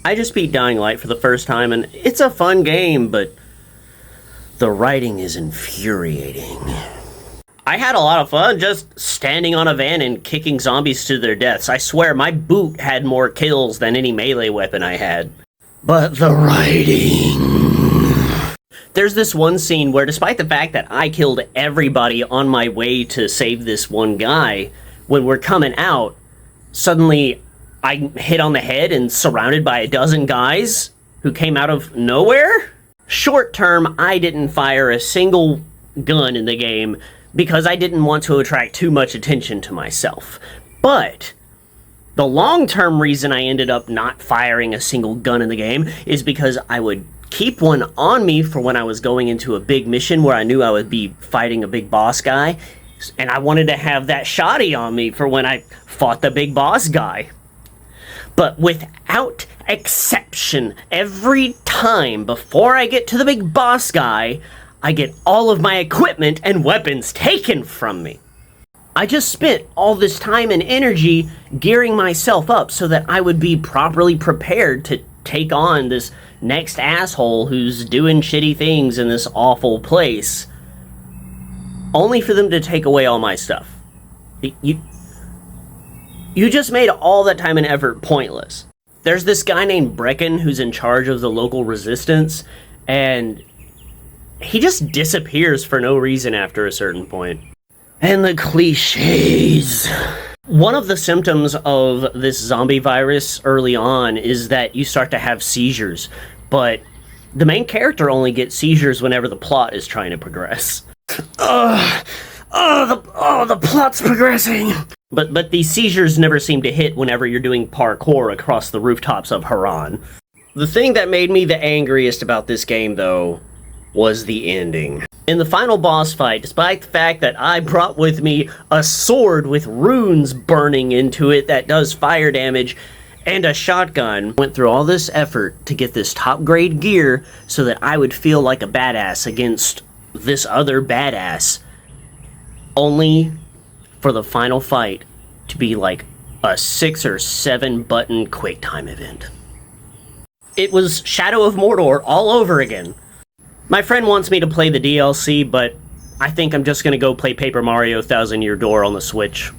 I just beat Dying Light for the first time, and it's a fun game, but the writing is infuriating. I had a lot of fun just standing on a van and kicking zombies to their deaths. I swear, my boot had more kills than any melee weapon I had. But the writing... There's this one scene where, despite the fact that I killed everybody on my way to save this one guy, when we're coming out, suddenly I'm hit on the head and surrounded by a dozen guys who came out of nowhere? Short term, I didn't fire a single gun in the game because I didn't want to attract too much attention to myself. But the long-term reason I ended up not firing a single gun in the game is because I would keep one on me for when I was going into a big mission where I knew I would be fighting a big boss guy, and I wanted to have that shotty on me for when I fought the big boss guy. But without exception, every time before I get to the big boss guy, I get all of my equipment and weapons taken from me. I just spent all this time and energy gearing myself up so that I would be properly prepared to take on this next asshole who's doing shitty things in this awful place, only for them to take away all my stuff. You just made all that time and effort pointless. There's this guy named Brecken who's in charge of the local resistance, and he just disappears for no reason after a certain point. And the cliches. One of the symptoms of this zombie virus early on is that you start to have seizures, but the main character only gets seizures whenever the plot is trying to progress. The plot's progressing. But these seizures never seem to hit whenever you're doing parkour across the rooftops of Haran. The thing that made me the angriest about this game, though, was the ending. In the final boss fight, despite the fact that I brought with me a sword with runes burning into it that does fire damage, and a shotgun, went through all this effort to get this top grade gear so that I would feel like a badass against this other badass, only for the final fight to be like a 6 or 7 button QuickTime event. It was Shadow of Mordor all over again. My friend wants me to play the DLC, but I think I'm just gonna go play Paper Mario Thousand Year Door on the Switch.